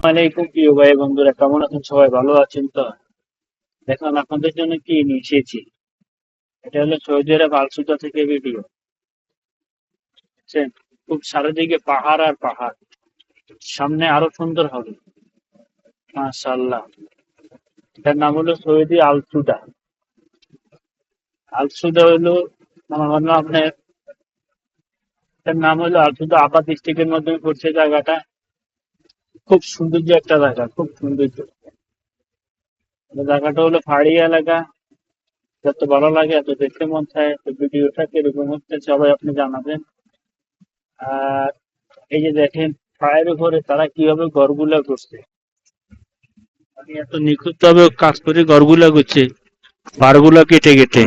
আলাইকুম প্রিয় ভাই বন্ধুরা, কেমন আছেন? সবাই ভালো আছেন তো? দেখুন আপনাদের জন্য কি নিয়ে এসেছি। এটা হলো সৌদি আরব আলসুদা থেকে ভিডিও। বুঝছেন? খুব চারিদিকে পাহাড় আর পাহাড়, সামনে আরো সুন্দর হবে মাশাআল্লাহ। এটার নাম হলো সৌদি আলসুদা। আলসুদা হলো আমার মনে হয় আপনার, এটার নাম হলো আলসুদা আবাদ ডিস্ট্রিক্টের মধ্যে পড়ছে জায়গাটা। খুব সৌন্দর্য একটা জায়গা, খুব সৌন্দর্য। জায়গাটা হলো পাহাড়ি এলাকা। যত ভালো লাগে এত দেখতে মন চায়। তো ভিডিওটা কিরকম হচ্ছে সবাই আপনি জানাবেন। আর এই যে দেখেন, পায়ের উপরে তারা কিভাবে ঘরগুলা করছে। মানে এত নিখুঁত ভাবে কাজ করে ঘরগুলা করছে, পাড়গুলা কেটে কেটে।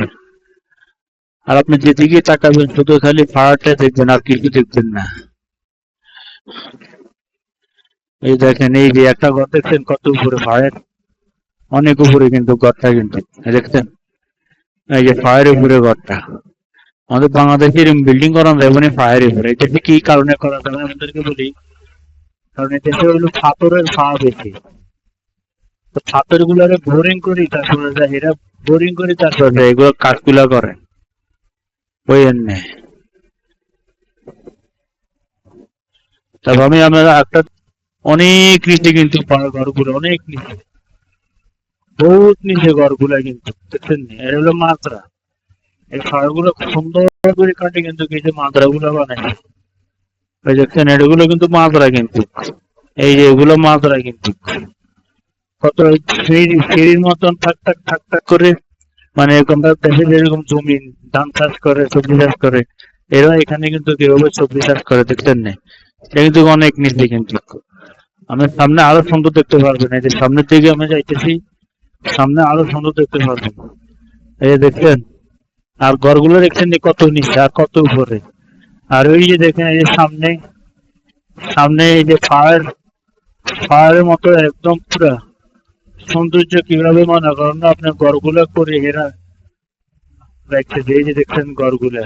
আর আপনি যেদিকে তাকাবেন শুধু খালি পাহাড়টা দেখবেন, আর কিছু দেখবেন না। এই দেখেন, এই যে একটা ঘর দেখছেন কত উপরে, পাহাড়ের অনেক উপরে কিন্তু ঘরটা, কিন্তু দেখছেন এই যে পাহাড়ের উপরে ঘরটা। আমাদের বাংলাদেশে এরকম বিল্ডিং করা যাবে না পাহাড়ের উপরে। এটা কি কারণে করা যাবে আমাদেরকে বলি। কারণ এতে হলো পাথরের ফাঁক বেশি। তো পাথর গুলারে বোরিং করি, তারপরে যায় এরা বোরিং করি, তারপরে যায় এগুলো কাজগুলা করে ওই জন্যে। তারপর আমরা একটা অনেক নিচে কিন্তু ঘরগুলো অনেক নিচে, বহুত নিচে ঘরগুলা কিন্তু দেখছেন নি? এর হলো মাত্রা। এই ঘরগুলো খুব সুন্দর করে কাটে কিন্তু এই যে মাত্রা গুলো বানায়। ওই দেখছেন এগুলো কিন্তু মাত্রা কিন্তু, এই যে এগুলো মাত্রা কিন্তু কত সিঁড়ির মতন ঠাক ঠাক ঠাক ঠাক করে। মানে আমরা দেশে যেরকম জমি ধান চাষ করে, সবজি চাষ করে, এরা এখানে কিন্তু কিভাবে সবজি চাষ করে দেখছেন না? এটা কিন্তু অনেক নিচে কিন্তু। আমি সামনে আরো সুন্দর দেখতে পারবেন, এই যে সামনের দিকে আমি যাইতেছি, সামনে আরো সুন্দর দেখতে পারবেন। এই যে দেখছেন, আর ঘরগুলো দেখছেন যে কত নিচে আর কত উপরে। আর ওই যে দেখেন এই যে সামনে, সামনে এই যে পাহাড়ের মতো একদম পুরা সৌন্দর্য কিভাবে মনে করেন না আপনার ঘরগুলো করে এরা রাখছে। এই যে দেখছেন ঘরগুলা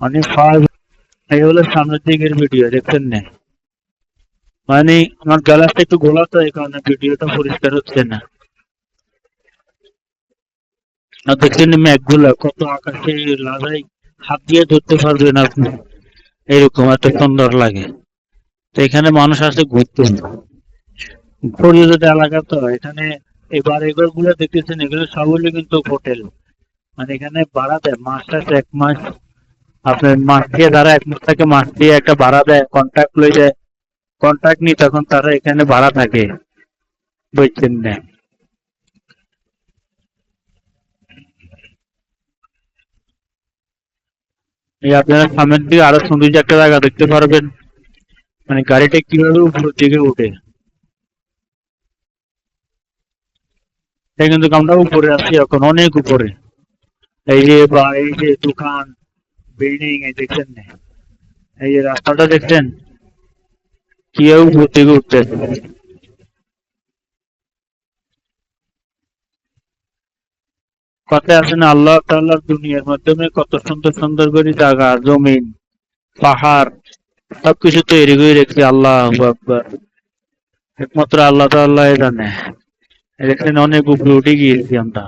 মানে পাহাড়। এই হলো সামনের দিকের ভিডিও দেখছেন না? মানে আমার গ্যালাসটা একটু গোলা, তো এই কারণে ভিডিওটা পরিষ্কার হচ্ছে না। আর দেখছেন মেঘগুলা কত আকাশে লাগাই, হাত দিয়ে ধরতে পারবেন আপনি, এরকম এত সুন্দর লাগে। তো এখানে মানুষ আসে ঘুরতে, পরিচিত এলাকা তো এখানে। এবার এগুলো গুলো দেখতেছেন, এগুলো সবগুলো কিন্তু হোটেল। মানে এখানে ভাড়া দেয় মাস শেষে 1 মাস, আপনার মাস দিয়ে তারা 1 মাস থেকে মাস দিয়ে একটা ভাড়া দেয়, কন্ট্রাক্ট লই যায়। কন্ট্রাক্ট নিয়ে তখন তারা এখানে ভাড়া থাকে, বুঝছেন না? এই আপনারা সামনের দিকে আরো সুন্দর একটা জায়গা দেখতে পারবেন। মানে গাড়িটা কিভাবে উপর দিকে উঠে। তাই কিন্তু আমরা উপরে আছি এখন, অনেক উপরে। এই যে এই যে দোকান, বিল্ডিং, এই দেখছেন না? এই যে রাস্তাটা দেখছেন কিভাবে উপর দিকে উঠতেছে। কথায় আছে না, আল্লাহ তাআলার দুনিয়ার মাধ্যমে কত সুন্দর সুন্দর করে জায়গা, জমিন, পাহাড় সবকিছু তৈরি করে রেখেছে। আল্লাহু আকবার। একমাত্র আল্লাহ তাআলাই জানে। দেখছেন অনেক উপরে উঠে গিয়েছি আমরা।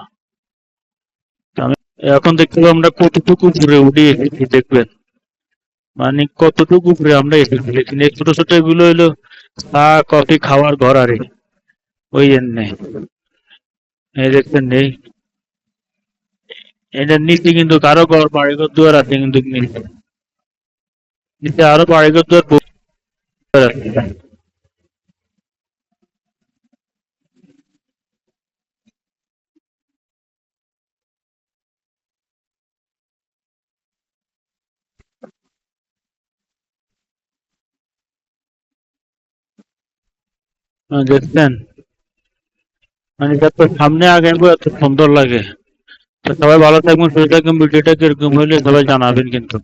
তো এখন দেখতে পাবো আমরা কতটুকু উপরে উঠে এসেছি দেখবেন। মানে কতটুকু উপরে আমরা এসেছি দেখছেন। এই ছোট ছোট এগুলো হলো চা কফি খাওয়ার ঘর আরে, ওই জন্যে। এই দেখছেন নেই, এটার নিচে কিন্তু কারো ঘর বাড়িঘর দুয়ার আছে কিন্তু নিচে, নিচে আরো বাড়িঘর দুয়ার আছে। দেখছেন, মানে যত সামনে আগাবো এত সুন্দর লাগে। তো সবাই ভালো থাকবেন, সুস্থ থাকবেন। ভিডিওটা কিরকম হইলে সবাই জানাবেন কিন্তু।